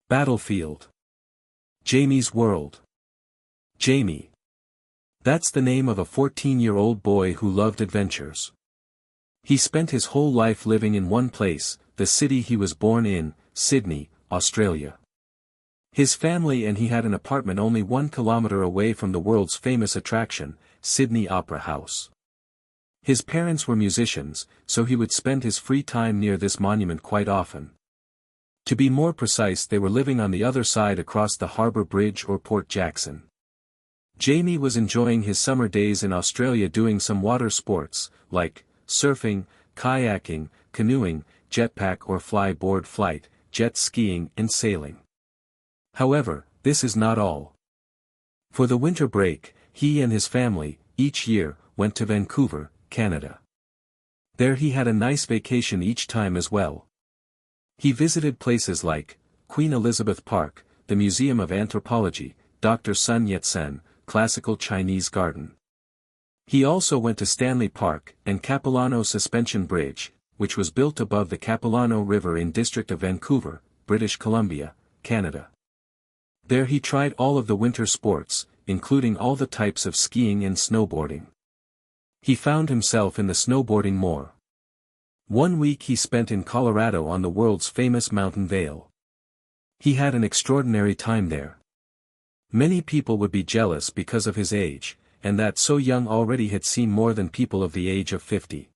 Battlefield. Jamie's world. Jamie. That's the name of a 14-year-old boy who loved adventures. He spent his whole life living in one place, the city he was born in, Sydney, Australia. His family and he had an apartment only 1 kilometre away from the world's famous attraction, Sydney Opera House. His parents were musicians, so he would spend his free time near this monument quite often. To be more precise, they were living on the other side across the Harbour Bridge or Port Jackson. Jamie was enjoying his summer days in Australia doing some water sports, like surfing, kayaking, canoeing, jetpack or fly-board flight, jet skiing and sailing. However, this is not all. For the winter break, he and his family, each year, went to Vancouver, Canada. There he had a nice vacation each time as well. He visited places like Queen Elizabeth Park, the Museum of Anthropology, Dr. Sun Yat-sen, Classical Chinese Garden. He also went to Stanley Park and Capilano Suspension Bridge, which was built above the Capilano River in District of Vancouver, British Columbia, Canada. There he tried all of the winter sports, including all the types of skiing and snowboarding. He found himself in the snowboarding more. 1 week he spent in Colorado on the world's famous mountain Vail. He had an extraordinary time there. Many people would be jealous because of his age, and that so young already had seen more than people of the age of 50.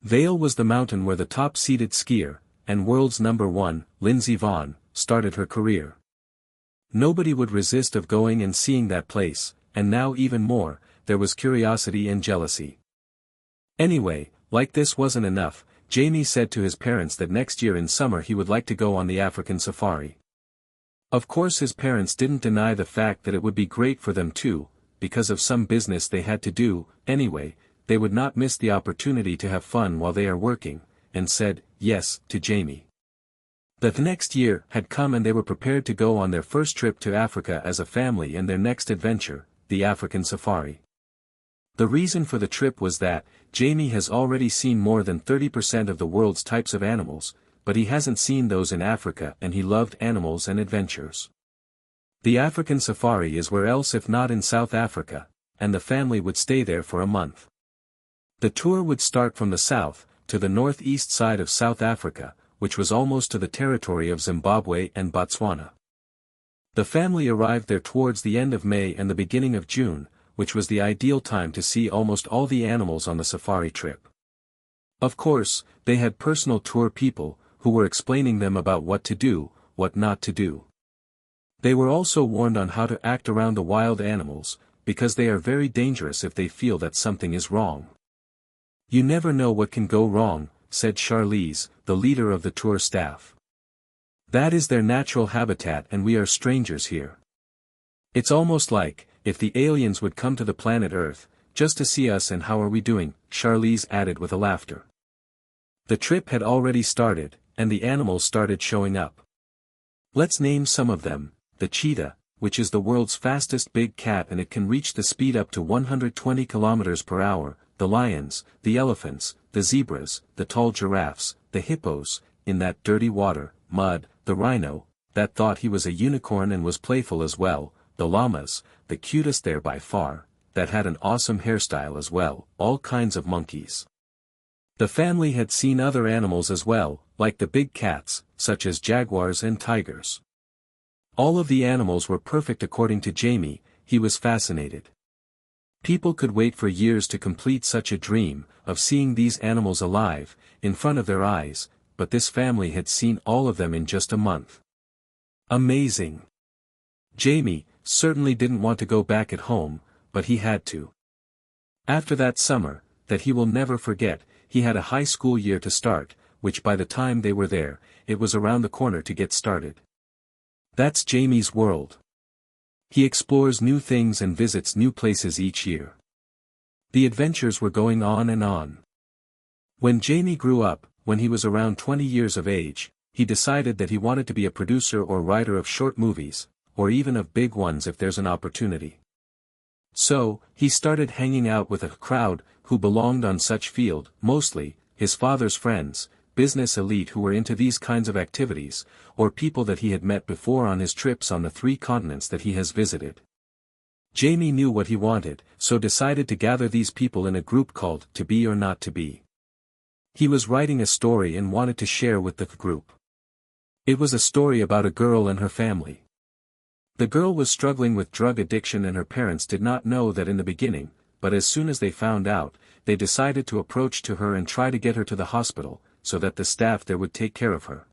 Vail was the mountain where the top-seeded skier, and world's #1, Lindsey Vonn, started her career. Nobody would resist of going and seeing that place, and now even more, there was curiosity and jealousy. Anyway, like this wasn't enough, Jamie said to his parents that next year in summer he would like to go on the African safari. Of course his parents didn't deny the fact that it would be great for them too, because of some business they had to do. Anyway, they would not miss the opportunity to have fun while they are working, and said, yes, to Jamie. The next year had come and they were prepared to go on their first trip to Africa as a family and their next adventure, the African safari. The reason for the trip was that, Jamie has already seen more than 30% of the world's types of animals, but he hasn't seen those in Africa and he loved animals and adventures. The African safari is where else if not in South Africa, and the family would stay there for a month. The tour would start from the south, to the northeast side of South Africa, which was almost to the territory of Zimbabwe and Botswana. The family arrived there towards the end of May and the beginning of June, which was the ideal time to see almost all the animals on the safari trip. Of course, they had personal tour people, who were explaining them about what to do, what not to do. They were also warned on how to act around the wild animals, because they are very dangerous if they feel that something is wrong. You never know what can go wrong, said Charlize, the leader of the tour staff. That is their natural habitat and we are strangers here. It's almost like, if the aliens would come to the planet Earth, just to see us and how are we doing, Charlize added with a laughter. The trip had already started, and the animals started showing up. Let's name some of them: the cheetah, which is the world's fastest big cat and it can reach the speed up to 120 kilometers per hour, the lions, the elephants, the zebras, the tall giraffes, the hippos, in that dirty water, mud, the rhino, that thought he was a unicorn and was playful as well, the llamas, the cutest there by far, that had an awesome hairstyle as well, all kinds of monkeys. The family had seen other animals as well, like the big cats, such as jaguars and tigers. All of the animals were perfect according to Jamie. He was fascinated. People could wait for years to complete such a dream, of seeing these animals alive, in front of their eyes, but this family had seen all of them in just a month. Amazing! Jamie certainly didn't want to go back at home, but he had to. After that summer, that he will never forget, he had a high school year to start, which by the time they were there, it was around the corner to get started. That's Jamie's world. He explores new things and visits new places each year. The adventures were going on and on. When Jamie grew up, when he was around 20 years of age, he decided that he wanted to be a producer or writer of short movies, or even of big ones if there's an opportunity. So, he started hanging out with a crowd who belonged on such field, mostly, his father's friends, business elite who were into these kinds of activities, or people that he had met before on his trips on the 3 continents that he has visited. Jamie knew what he wanted, so decided to gather these people in a group called To Be or Not to Be. He was writing a story and wanted to share with the group. It was a story about a girl and her family. The girl was struggling with drug addiction and her parents did not know that in the beginning, but as soon as they found out, they decided to approach to her and try to get her to the hospital, so that the staff there would take care of her.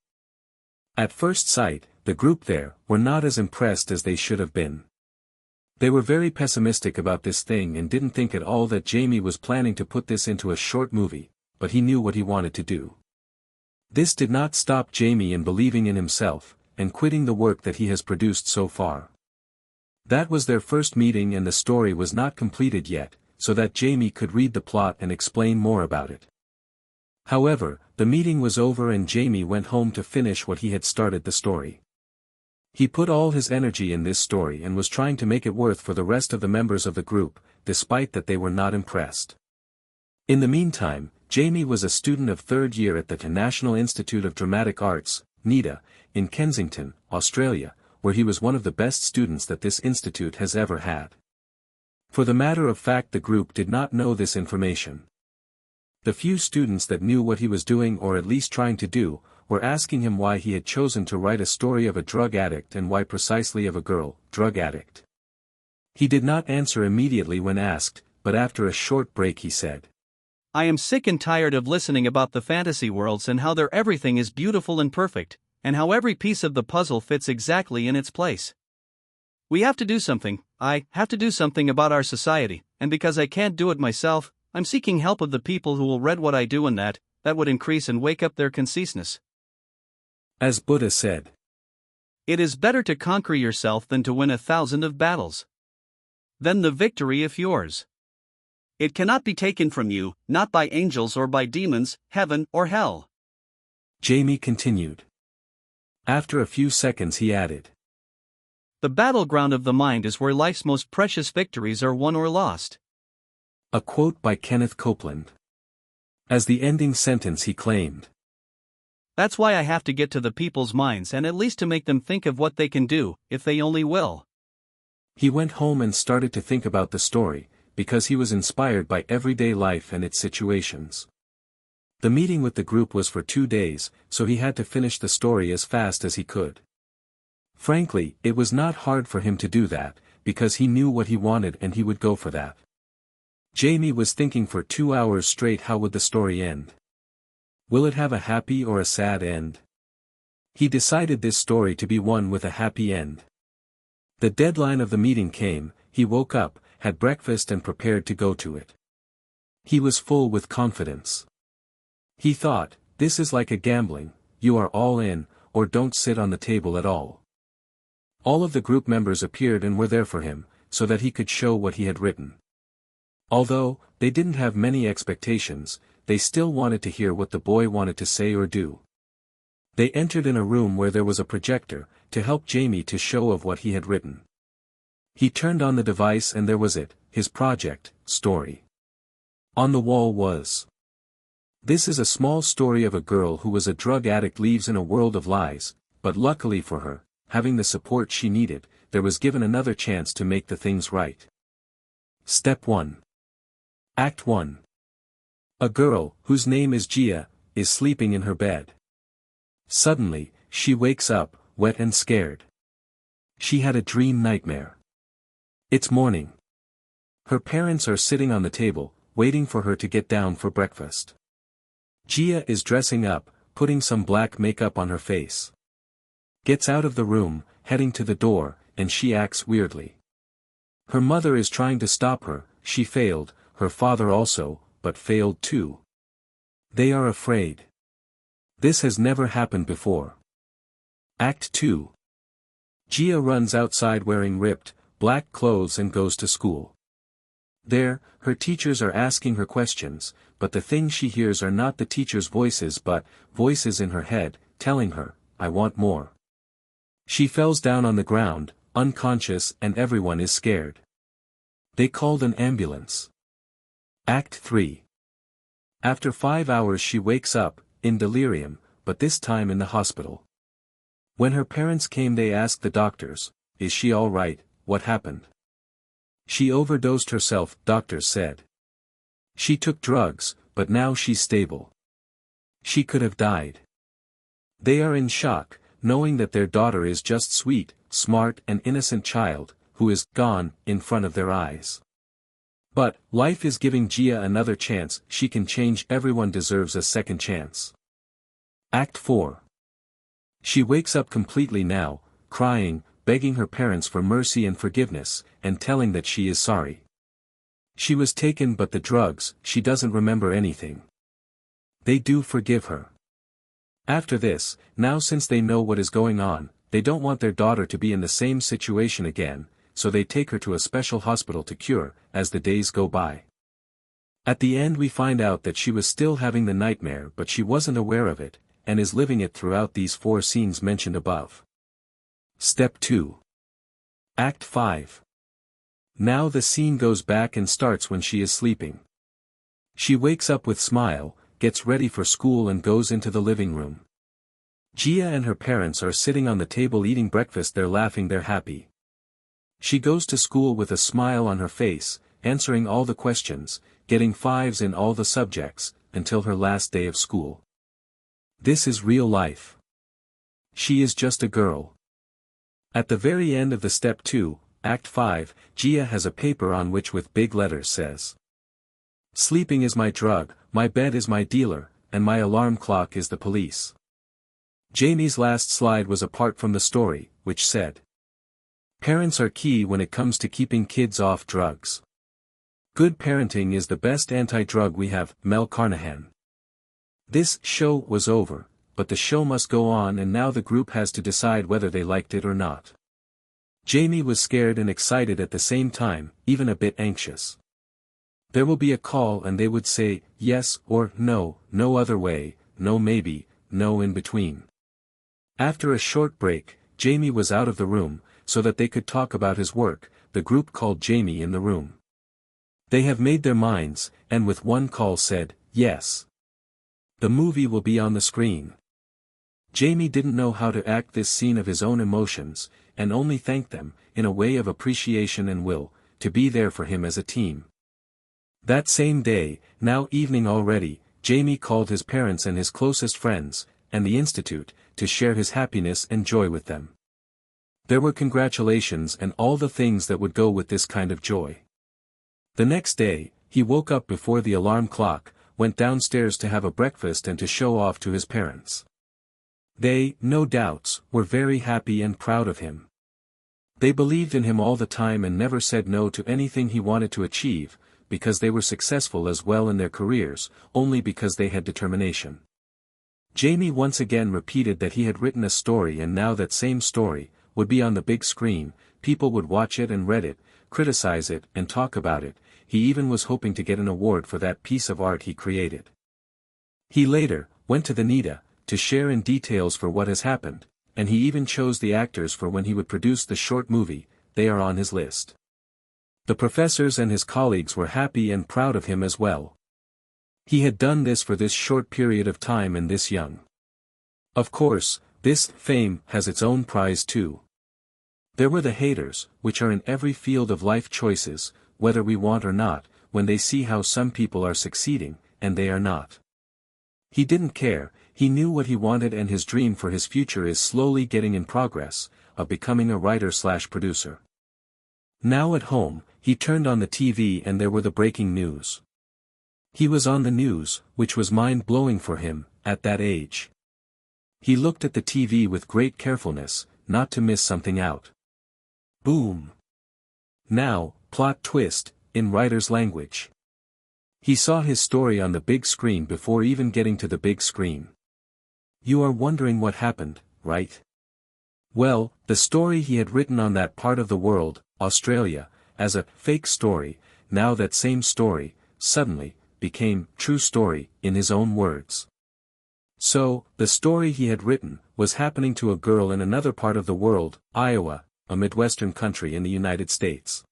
At first sight, the group there were not as impressed as they should have been. They were very pessimistic about this thing and didn't think at all that Jamie was planning to put this into a short movie, but he knew what he wanted to do. This did not stop Jamie in believing in himself, and quitting the work that he has produced so far. That was their first meeting and the story was not completed yet, so that Jamie could read the plot and explain more about it. However, the meeting was over and Jamie went home to finish what he had started the story. He put all his energy in this story and was trying to make it worth for the rest of the members of the group, despite that they were not impressed. In the meantime, Jamie was a student of 3rd year at the National Institute of Dramatic Arts, NIDA, in Kensington, Australia, where he was one of the best students that this institute has ever had. For the matter of fact, the group did not know this information. The few students that knew what he was doing or at least trying to do, were asking him why he had chosen to write a story of a drug addict and why precisely of a girl, drug addict. He did not answer immediately when asked, but after a short break he said, I am sick and tired of listening about the fantasy worlds and how their everything is beautiful and perfect, and how every piece of the puzzle fits exactly in its place. We have to do something, I have to do something about our society, and because I can't do it myself, I'm seeking help of the people who will read what I do and that would increase and wake up their conciseness. As Buddha said, it is better to conquer yourself than to win 1,000 of battles. Then the victory is yours. It cannot be taken from you, not by angels or by demons, heaven or hell. Jamie continued. After a few seconds he added, the battleground of the mind is where life's most precious victories are won or lost. A quote by Kenneth Copeland. As the ending sentence he claimed, that's why I have to get to the people's minds and at least to make them think of what they can do, if they only will. He went home and started to think about the story, because he was inspired by everyday life and its situations. The meeting with the group was for 2 days, so he had to finish the story as fast as he could. Frankly, it was not hard for him to do that, because he knew what he wanted and he would go for that. Jamie was thinking for 2 hours straight how would the story end. Will it have a happy or a sad end? He decided this story to be one with a happy end. The deadline of the meeting came, he woke up, had breakfast and prepared to go to it. He was full with confidence. He thought, this is like a gambling, you are all in, or don't sit on the table at all. All of the group members appeared and were there for him, so that he could show what he had written. Although, they didn't have many expectations, they still wanted to hear what the boy wanted to say or do. They entered in a room where there was a projector, to help Jamie to show of what he had written. He turned on the device and there was it, his project, story. On the wall was, this is a small story of a girl who was a drug addict lives in a world of lies, but luckily for her, having the support she needed, there was given another chance to make the things right. Step 1. Act 1. A girl, whose name is Gia, is sleeping in her bed. Suddenly, she wakes up, wet and scared. She had a dream nightmare. It's morning. Her parents are sitting on the table, waiting for her to get down for breakfast. Gia is dressing up, putting some black makeup on her face. Gets out of the room, heading to the door, and she acts weirdly. Her mother is trying to stop her, she failed, her father also, but failed too. They are afraid. This has never happened before. Act 2. Gia runs outside wearing ripped, black clothes and goes to school. There, her teachers are asking her questions, but the things she hears are not the teachers' voices but voices in her head, telling her, I want more. She falls down on the ground, unconscious, and everyone is scared. They called an ambulance. Act 3. After 5 hours she wakes up, in delirium, but this time in the hospital. When her parents came they asked the doctors, "Is she all right, what happened?" "She overdosed herself," doctors said. "She took drugs, but now she's stable. She could have died." They are in shock, knowing that their daughter is just sweet, smart and innocent child, who is gone, in front of their eyes. But, life is giving Gia another chance, she can change, everyone deserves a second chance. Act 4. She wakes up completely now, crying, begging her parents for mercy and forgiveness, and telling that she is sorry. She was taken but the drugs, she doesn't remember anything. They do forgive her. After this, now since they know what is going on, they don't want their daughter to be in the same situation again, so they take her to a special hospital to cure, as the days go by. At the end we find out that she was still having the nightmare but she wasn't aware of it, and is living it throughout these 4 scenes mentioned above. Step 2. Act 5. Now the scene goes back and starts when she is sleeping. She wakes up with smile, gets ready for school and goes into the living room. Gia and her parents are sitting on the table eating breakfast, they're laughing, they're happy. She goes to school with a smile on her face, answering all the questions, getting 5s in all the subjects, until her last day of school. This is real life. She is just a girl. At the very end of the Step 2, Act 5, Gia has a paper on which with big letters says, "Sleeping is my drug, my bed is my dealer, and my alarm clock is the police." Jamie's last slide was a part from the story, which said, "Parents are key when it comes to keeping kids off drugs. Good parenting is the best anti-drug we have." Mel Carnahan. This show was over, but the show must go on and now the group has to decide whether they liked it or not. Jamie was scared and excited at the same time, even a bit anxious. There will be a call and they would say, yes or no, no other way, no maybe, no in between. After a short break, Jamie was out of the room, so that they could talk about his work. The group called Jamie in the room. They have made their minds, and with one call said, yes. The movie will be on the screen. Jamie didn't know how to act this scene of his own emotions, and only thanked them, in a way of appreciation and will, to be there for him as a team. That same day, now evening already, Jamie called his parents and his closest friends, and the institute, to share his happiness and joy with them. There were congratulations and all the things that would go with this kind of joy. The next day, he woke up before the alarm clock, went downstairs to have a breakfast and to show off to his parents. They, no doubts, were very happy and proud of him. They believed in him all the time and never said no to anything he wanted to achieve, because they were successful as well in their careers, only because they had determination. Jamie once again repeated that he had written a story and now that same story would be on the big screen, people would watch it and read it, criticize it and talk about it. He even was hoping to get an award for that piece of art he created. He later went to the NIDA to share in details for what has happened, and he even chose the actors for when he would produce the short movie. They are on his list. The professors and his colleagues were happy and proud of him as well. He had done this for this short period of time and this young. Of course, this fame has its own prize too. There were the haters, which are in every field of life choices, whether we want or not, when they see how some people are succeeding, and they are not. He didn't care, he knew what he wanted and his dream for his future is slowly getting in progress, of becoming a writer/producer. Now at home, he turned on the TV and there were the breaking news. He was on the news, which was mind-blowing for him, at that age. He looked at the TV with great carefulness, not to miss something out. Boom! Now, plot twist, in writer's language. He saw his story on the big screen before even getting to the big screen. You are wondering what happened, right? Well, the story he had written on that part of the world, Australia, as a fake story, now that same story, suddenly, became true story, in his own words. So, the story he had written, was happening to a girl in another part of the world, Iowa, a Midwestern country in the United States.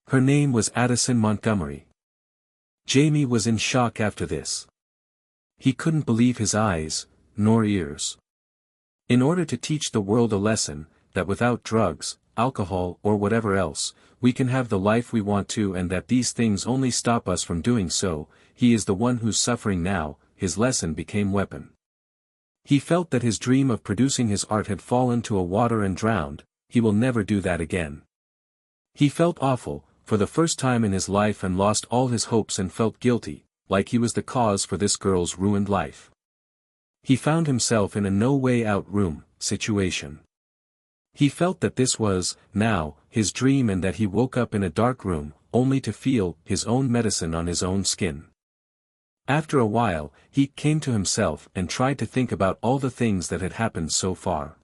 Her name was Addison Montgomery. Jamie was in shock after this. He couldn't believe his eyes, nor ears. In order to teach the world a lesson, that without drugs, alcohol or whatever else, we can have the life we want to and that these things only stop us from doing so, he is the one who's suffering now, his lesson became weapon. He felt that his dream of producing his art had fallen to a water and drowned, he will never do that again. He felt awful, for the first time in his life and lost all his hopes and felt guilty, like he was the cause for this girl's ruined life. He found himself in a no-way-out room situation. He felt that this was, now, his dream and that he woke up in a dark room, only to feel his own medicine on his own skin. After a while, he came to himself and tried to think about all the things that had happened so far.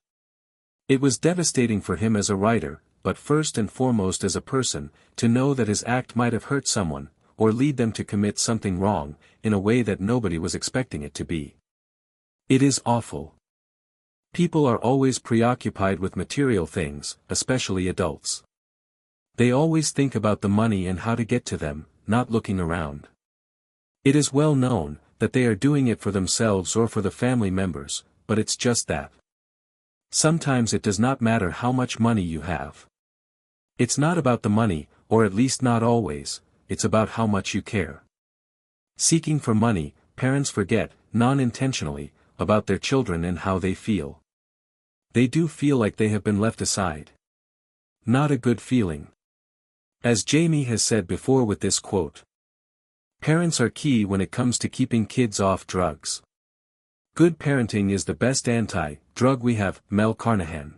It was devastating for him as a writer, but first and foremost as a person, to know that his act might have hurt someone, or lead them to commit something wrong, in a way that nobody was expecting it to be. It is awful. People are always preoccupied with material things, especially adults. They always think about the money and how to get to them, not looking around. It is well known, that they are doing it for themselves or for the family members, but it's just that. Sometimes it does not matter how much money you have. It's not about the money, or at least not always, it's about how much you care. Seeking for money, parents forget, non-intentionally, about their children and how they feel. They do feel like they have been left aside. Not a good feeling. As Jamie has said before with this quote, parents are key when it comes to keeping kids off drugs. Good parenting is the best anti-drug we have, Mel Carnahan.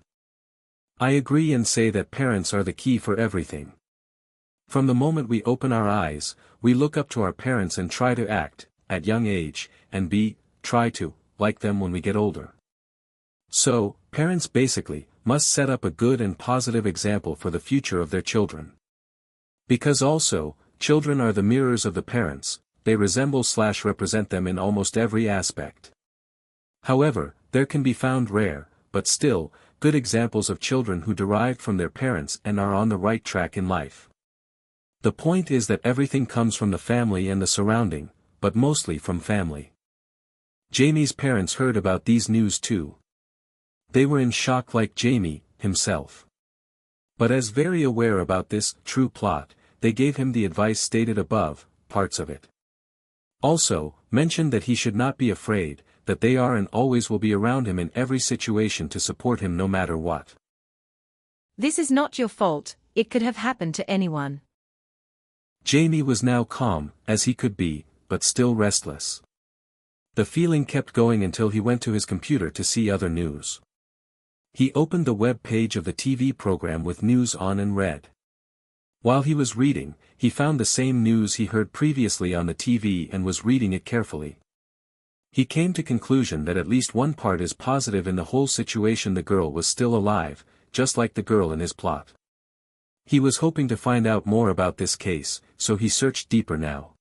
I agree and say that parents are the key for everything. From the moment we open our eyes, we look up to our parents and try to act, at young age, and try to, like them when we get older. So, parents basically, must set up a good and positive example for the future of their children. Because also, children are the mirrors of the parents, they resemble/represent them in almost every aspect. However, there can be found rare, but still, good examples of children who derived from their parents and are on the right track in life. The point is that everything comes from the family and the surrounding, but mostly from family. Jamie's parents heard about these news too. They were in shock like Jamie, himself. But as very aware about this true plot, they gave him the advice stated above, parts of it. Also, mentioned that he should not be afraid, that they are and always will be around him in every situation to support him no matter what. This is not your fault, it could have happened to anyone. Jamie was now calm, as he could be, but still restless. The feeling kept going until he went to his computer to see other news. He opened the web page of the TV program with news on and read. While he was reading, he found the same news he heard previously on the TV and was reading it carefully. He came to conclusion that at least one part is positive in the whole situation. The girl was still alive, just like the girl in his plot. He was hoping to find out more about this case, so he searched deeper now.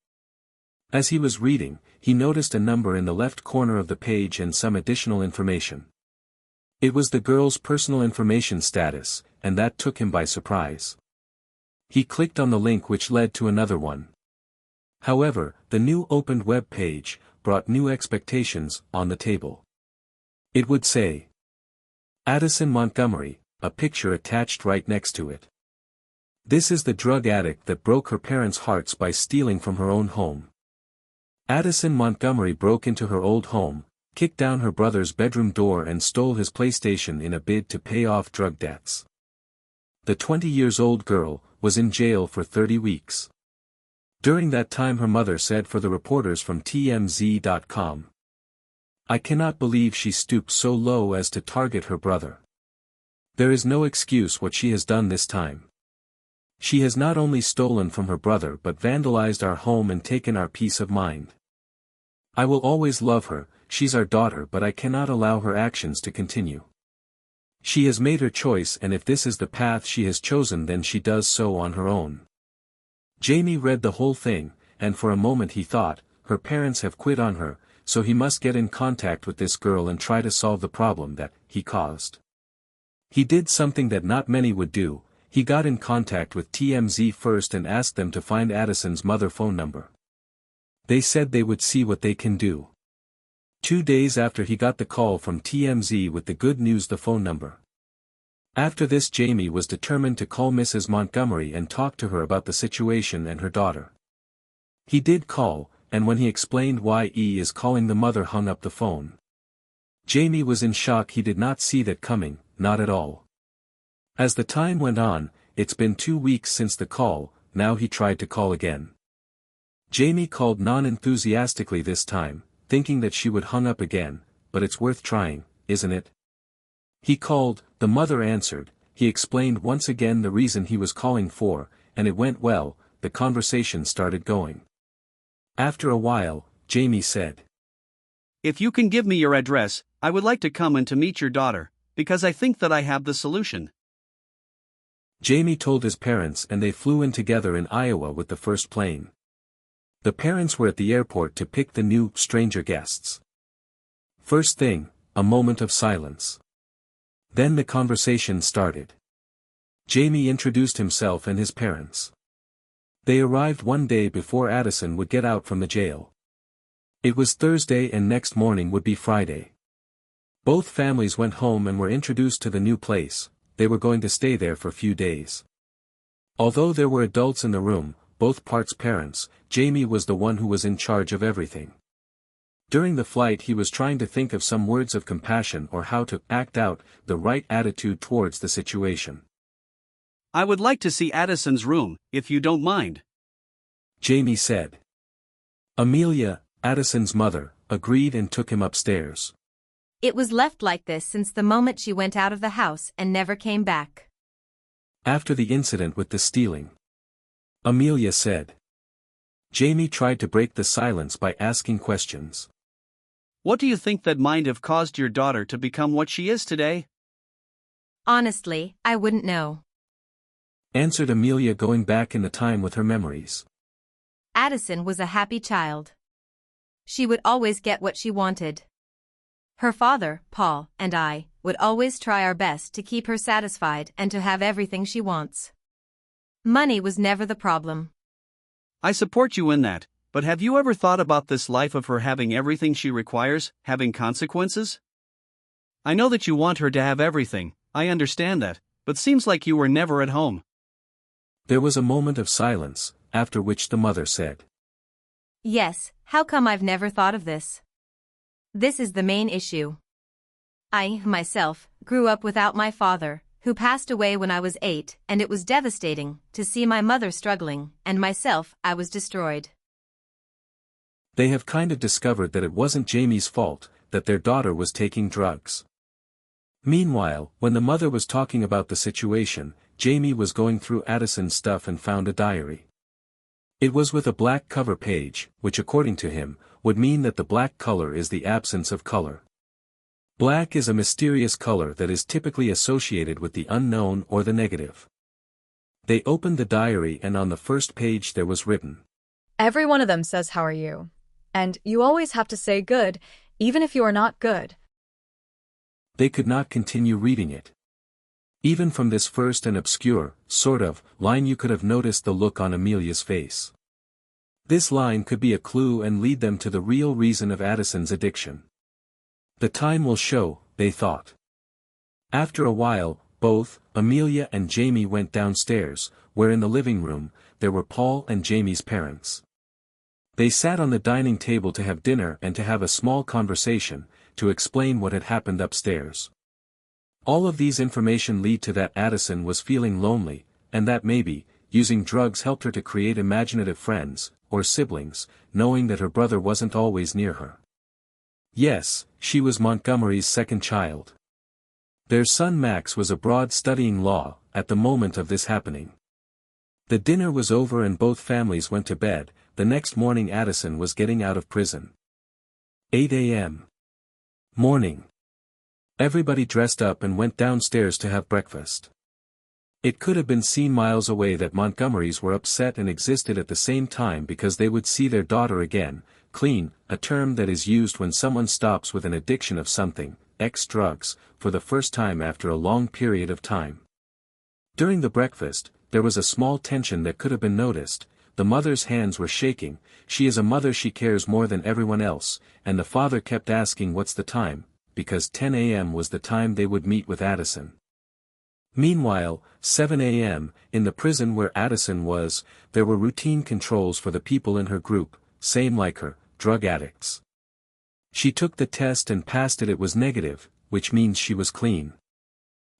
As he was reading, he noticed a number in the left corner of the page and some additional information. It was the girl's personal information status, and that took him by surprise. He clicked on the link which led to another one. However, the new opened web page brought new expectations on the table. It would say, Addison Montgomery, a picture attached right next to it. This is the drug addict that broke her parents' hearts by stealing from her own home. Addison Montgomery broke into her old home, kicked down her brother's bedroom door and stole his PlayStation in a bid to pay off drug debts. The 20-year-old girl was in jail for 30 weeks. During that time her mother said for the reporters from TMZ.com, I cannot believe she stooped so low as to target her brother. There is no excuse what she has done this time. She has not only stolen from her brother but vandalized our home and taken our peace of mind. I will always love her, she's our daughter, but I cannot allow her actions to continue. She has made her choice, and if this is the path she has chosen then she does so on her own. Jamie read the whole thing, and for a moment he thought, her parents have quit on her, so he must get in contact with this girl and try to solve the problem that he caused. He did something that not many would do. He got in contact with TMZ first and asked them to find Addison's mother phone number. They said they would see what they can do. 2 days after he got the call from TMZ with the good news, the phone number. After this, Jamie was determined to call Mrs. Montgomery and talk to her about the situation and her daughter. He did call, and when he explained why he is calling, the mother hung up the phone. Jamie was in shock. He did not see that coming, not at all. As the time went on, it's been 2 weeks since the call. Now he tried to call again. Jamie called non-enthusiastically this time, thinking that she would hung up again, but it's worth trying, isn't it? He called, the mother answered, he explained once again the reason he was calling for, and it went well. The conversation started going. After a while, Jamie said, "If you can give me your address, I would like to come and to meet your daughter, because I think that I have the solution." Jamie told his parents, and they flew in together in Iowa with the first plane. The parents were at the airport to pick the new stranger guests. First thing, a moment of silence. Then the conversation started. Jamie introduced himself and his parents. They arrived one day before Addison would get out from the jail. It was Thursday and next morning would be Friday. Both families went home and were introduced to the new place. They were going to stay there for a few days. Although there were adults in the room, both parts' parents, Jamie was the one who was in charge of everything. During the flight he was trying to think of some words of compassion or how to act out the right attitude towards the situation. "I would like to see Addison's room, if you don't mind," Jamie said. Amelia, Addison's mother, agreed and took him upstairs. It was left like this since the moment she went out of the house and never came back. After the incident with the stealing, Amelia said. Jamie tried to break the silence by asking questions. "What do you think that might have caused your daughter to become what she is today?" Honestly, I wouldn't know. Answered Amelia, going back in the time with her memories. Addison was a happy child. She would always get what she wanted. Her father, Paul, and I would always try our best to keep her satisfied and to have everything she wants. Money was never the problem. "I support you in that, but have you ever thought about this life of her having everything she requires, having consequences? I know that you want her to have everything, I understand that, but seems like you were never at home." There was a moment of silence, after which the mother said. Yes, how come I've never thought of this? This is the main issue. I, myself, grew up without my father, who passed away when I was 8, and it was devastating to see my mother struggling, and myself, I was destroyed. They have kind of discovered that it wasn't Jamie's fault, that their daughter was taking drugs. Meanwhile, when the mother was talking about the situation, Jamie was going through Addison's stuff and found a diary. It was with a black cover page, which according to him, would mean that the black color is the absence of color. Black is a mysterious color that is typically associated with the unknown or the negative. They opened the diary and on the first page there was written, "Every one of them says how are you? And you always have to say good, even if you are not good." They could not continue reading it. Even from this first and obscure, sort of, line you could have noticed the look on Amelia's face. This line could be a clue and lead them to the real reason of Addison's addiction. The time will show, they thought. After a while, both, Amelia and Jamie went downstairs, where in the living room, there were Paul and Jamie's parents. They sat on the dining table to have dinner and to have a small conversation, to explain what had happened upstairs. All of these information lead to that Addison was feeling lonely, and that maybe, using drugs helped her to create imaginative friends, or siblings, knowing that her brother wasn't always near her. Yes, she was Montgomery's second child. Their son Max was abroad studying law, at the moment of this happening. The dinner was over and both families went to bed. The next morning Addison was getting out of prison. 8 a.m. Morning. Everybody dressed up and went downstairs to have breakfast. It could have been seen miles away that Montgomerys were upset and existed at the same time because they would see their daughter again, clean, a term that is used when someone stops with an addiction of something, drugs, for the first time after a long period of time. During the breakfast, there was a small tension that could have been noticed, The mother's hands were shaking. She is a mother, she cares more than everyone else, and the father kept asking what's the time, because 10 a.m. was the time they would meet with Addison. Meanwhile, 7 a.m., in the prison where Addison was, there were routine controls for the people in her group, same like her, drug addicts. She took the test and passed it. It was negative, which means she was clean.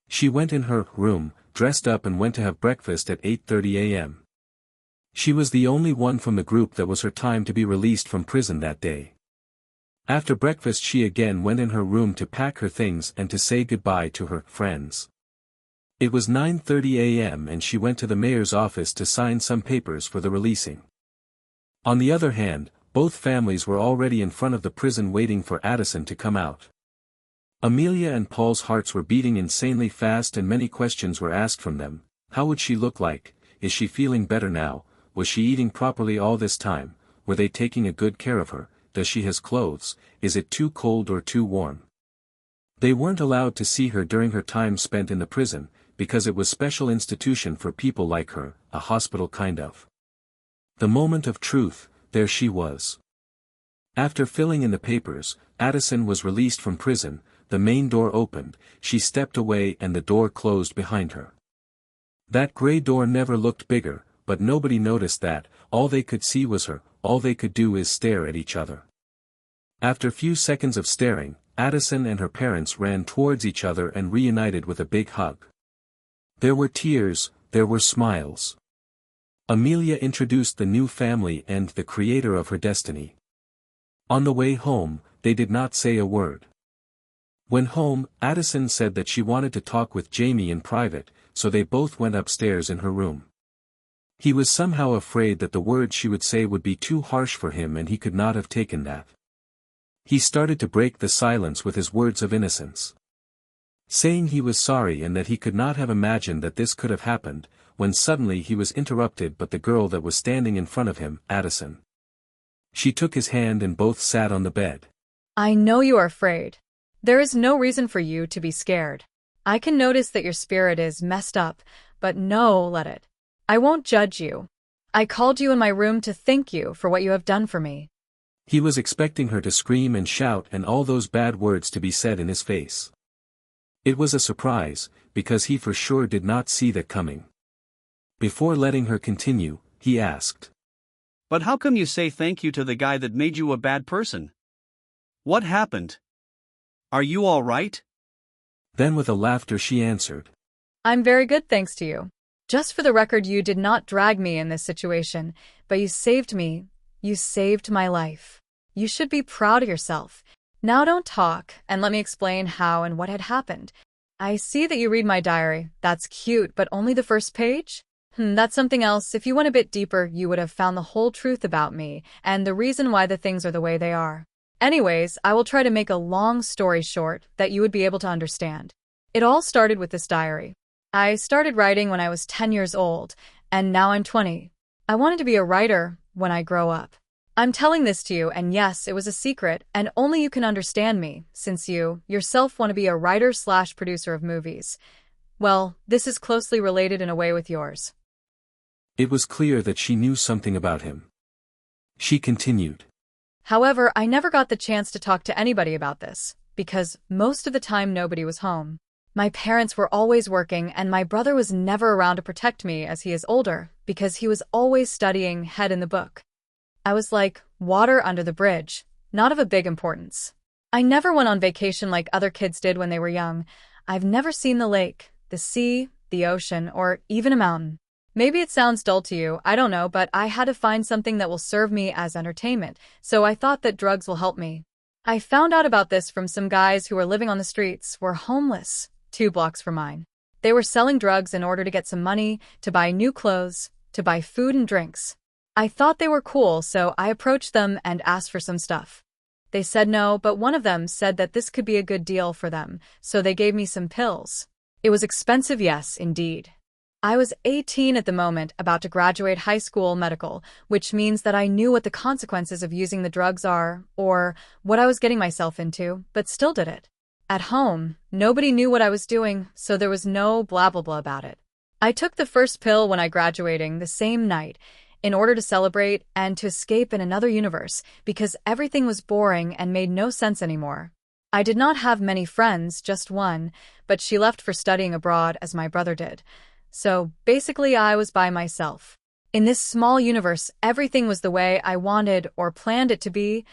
She went in her room, dressed up and went to have breakfast at 8:30 a.m. She was the only one from the group that was her time to be released from prison that day. After breakfast she again went in her room to pack her things and to say goodbye to her friends. It was 9:30 a.m. and she went to the mayor's office to sign some papers for the releasing. On the other hand, both families were already in front of the prison waiting for Addison to come out. Amelia and Paul's hearts were beating insanely fast and many questions were asked from them. How would she look like? Is she feeling better now? Was she eating properly all this time? Were they taking a good care of her? Does she has clothes? Is it too cold or too warm? They weren't allowed to see her during her time spent in the prison, because it was special institution for people like her, a hospital kind of. The moment of truth, there she was. After filling in the papers, Addison was released from prison. The main door opened, she stepped away and the door closed behind her. That gray door never looked bigger, but nobody noticed that. All they could see was her, all they could do is stare at each other. After few seconds of staring, Addison and her parents ran towards each other and reunited with a big hug. There were tears, there were smiles. Amelia introduced the new family and the creator of her destiny. On the way home, they did not say a word. When home, Addison said that she wanted to talk with Jamie in private, so they both went upstairs in her room. He was somehow afraid that the words she would say would be too harsh for him and he could not have taken that. He started to break the silence with his words of innocence, saying he was sorry and that he could not have imagined that this could have happened, when suddenly he was interrupted by the girl that was standing in front of him, Addison. She took his hand and both sat on the bed. I know you are afraid. There is no reason for you to be scared. I can notice that your spirit is messed up, but no, let it. I won't judge you. I called you in my room to thank you for what you have done for me. He was expecting her to scream and shout and all those bad words to be said in his face. It was a surprise, because he for sure did not see that coming. Before letting her continue, he asked, But how come you say thank you to the guy that made you a bad person? What happened? Are you all right? Then with a laughter she answered, I'm very good, thanks to you. Just for the record, you did not drag me in this situation, but you saved me. You saved my life. You should be proud of yourself. Now don't talk, and let me explain how and what had happened. I see that you read my diary. That's cute, but only the first page? That's something else. If you went a bit deeper, you would have found the whole truth about me, and the reason why the things are the way they are. Anyways, I will try to make a long story short that you would be able to understand. It all started with this diary. I started writing when I was 10 years old, and now I'm 20. I wanted to be a writer when I grow up. I'm telling this to you, and yes, it was a secret, and only you can understand me, since you, yourself, want to be a writer/producer of movies. Well, this is closely related in a way with yours. It was clear that she knew something about him. She continued. However, I never got the chance to talk to anybody about this, because most of the time nobody was home. My parents were always working, and my brother was never around to protect me as he is older, because he was always studying, head in the book. I was like water under the bridge, not of a big importance. I never went on vacation like other kids did when they were young. I've never seen the lake, the sea, the ocean, or even a mountain. Maybe it sounds dull to you, I don't know, but I had to find something that will serve me as entertainment, so I thought that drugs will help me. I found out about this from some guys who were living on the streets, were homeless, 2 blocks from mine. They were selling drugs in order to get some money, to buy new clothes, to buy food and drinks. I thought they were cool, so I approached them and asked for some stuff. They said no, but one of them said that this could be a good deal for them, so they gave me some pills. It was expensive, yes, indeed. I was 18 at the moment, about to graduate high school medical, which means that I knew what the consequences of using the drugs are, or what I was getting myself into, but still did it. At home, nobody knew what I was doing, so there was no blah blah blah about it. I took the first pill when I graduating the same night. in order to celebrate and to escape in another universe because everything was boring and made no sense anymore. I did not have many friends, just one, but she left for studying abroad as my brother did. So basically I was by myself. In this small universe, everything was the way I wanted or planned it to be.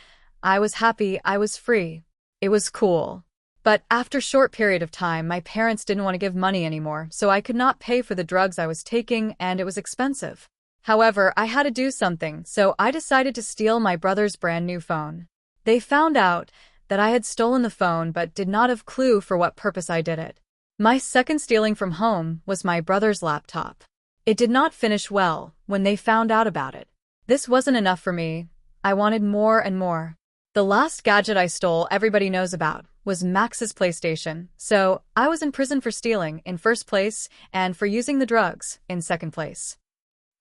I was happy, I was free. It was cool. But after a short period of time, my parents didn't want to give money anymore, so I could not pay for the drugs I was taking, and it was expensive. However, I had to do something, so I decided to steal my brother's brand new phone. They found out that I had stolen the phone but did not have a clue for what purpose I did it. My second stealing from home was my brother's laptop. It did not finish well when they found out about it. This wasn't enough for me. I wanted more and more. The last gadget I stole everybody knows about was Max's PlayStation, so I was in prison for stealing in first place and for using the drugs in second place.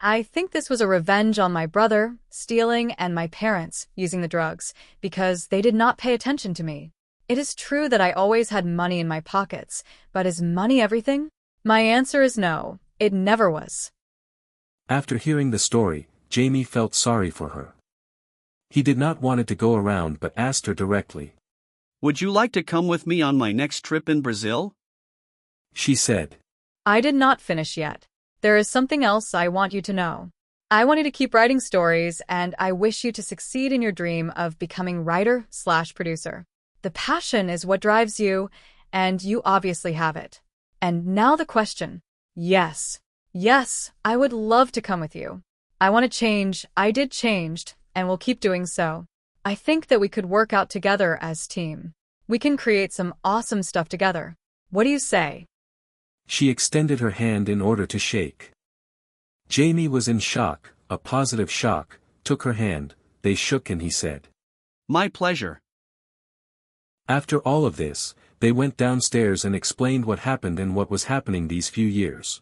I think this was a revenge on my brother, stealing, and my parents, using the drugs, because they did not pay attention to me. It is true that I always had money in my pockets, but is money everything? My answer is no, it never was. After hearing the story, Jamie felt sorry for her. He did not want it to go around but asked her directly. Would you like to come with me on my next trip in Brazil? She said. I did not finish yet. There is something else I want you to know. I want you to keep writing stories, and I wish you to succeed in your dream of becoming writer/producer. The passion is what drives you, and you obviously have it. And now the question. Yes. Yes, I would love to come with you. I want to change, I did changed, and will keep doing so. I think that we could work out together as team. We can create some awesome stuff together. What do you say? She extended her hand in order to shake. Jamie was in shock, a positive shock, took her hand, they shook and he said. My pleasure. After all of this, they went downstairs and explained what happened and what was happening these few years.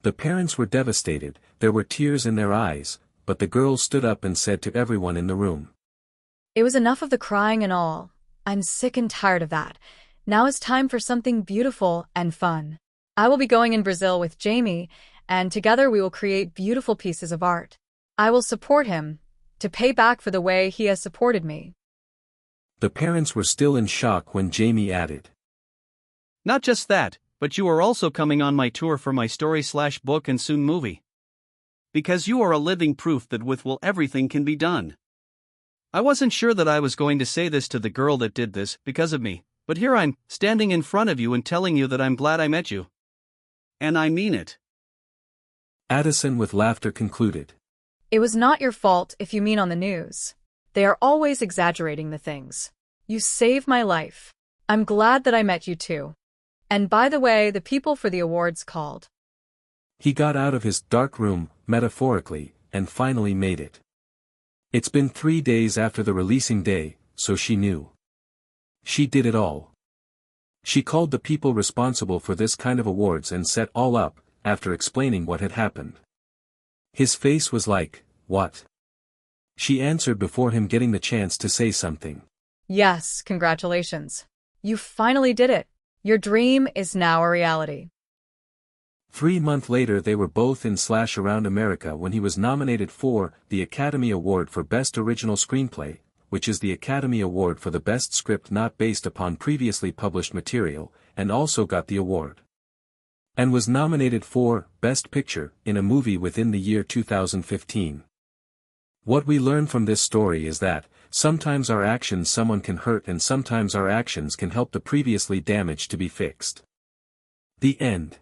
The parents were devastated, there were tears in their eyes, but the girl stood up and said to everyone in the room. It was enough of the crying and all. I'm sick and tired of that. Now is time for something beautiful and fun. I will be going in Brazil with Jamie, and together we will create beautiful pieces of art. I will support him, to pay back for the way he has supported me. The parents were still in shock when Jamie added. Not just that, but you are also coming on my tour for my story/book and soon movie. Because you are a living proof that with will everything can be done. I wasn't sure that I was going to say this to the girl that did this because of me, but here I'm, standing in front of you and telling you that I'm glad I met you. And I mean it. Addison with laughter concluded. It was not your fault if you mean on the news. They are always exaggerating the things. You saved my life. I'm glad that I met you too. And by the way, the people for the awards called. He got out of his dark room, metaphorically, and finally made it. It's been 3 days after the releasing day, so she knew. She did it all. She called the people responsible for this kind of awards and set all up, after explaining what had happened. His face was like, what? She answered before him getting the chance to say something. Yes, congratulations. You finally did it. Your dream is now a reality. 3 months later they were both in / around America when he was nominated for the Academy Award for Best Original Screenplay, which is the Academy Award for the best script not based upon previously published material, and also got the award. And was nominated for Best Picture in a movie within the year 2015. What we learn from this story is that, sometimes our actions someone can hurt and sometimes our actions can help the previously damaged to be fixed. The end.